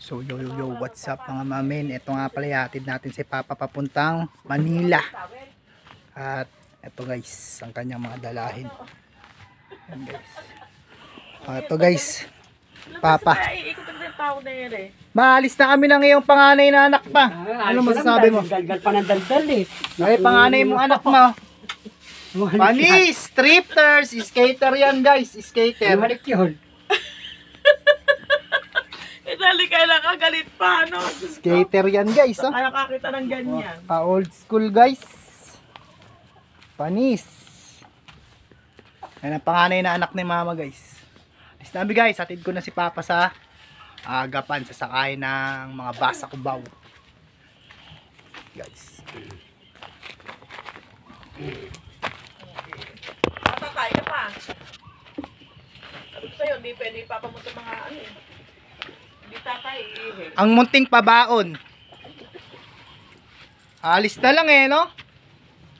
So yo, what's up mga mamin? Ito nga pala ihatid natin si Papa papuntang Manila. At ito guys, ang kanyang mga dalahin. Yan guys. Ito guys, Papa. Maalis na kami ng iyong panganay na anak pa. Ano masasabi mo? Daldal pa ng daldal eh. Ay, panganay mong anak mo. Panis, strippers, skater yan guys, skater. Halik yun. Itali ka nakagalit pa, no? Skater yan guys, oh. Kaya kakita ng ganyan. Old school guys. Panis. Yan ang panganay na anak ni mama guys. Sabi guys, hatid ko na si Papa sa agapan, sasakay ng mga basa kubaw. Guys. Matatay ka pa. Sabi ko sa'yo, hindi pwede ipapamunta mga ano eh. Hindi tatay eh. Ang munting pabaon. Alis na lang eh, no?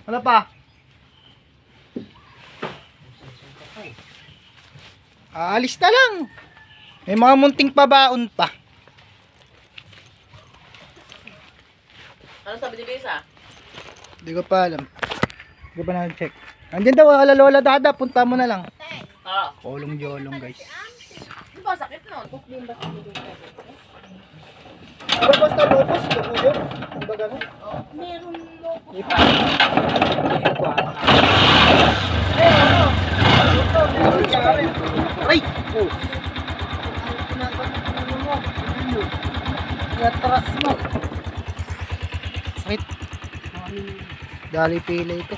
Ano pa? Alis na lang. May mga munting pabaon pa. Ano sabi ni Lisa? Hindi ko pa alam. Hindi ko pa na-check. Andiyan daw, alalola dada. Punta mo na lang. Oo. Kolong-jolong guys. Di ba sakit nun? Ano basta lupos? Lupos? Ang baga mo? Meron loko. Aray! Oh! Atras mo. Sakit. Dali pila ito.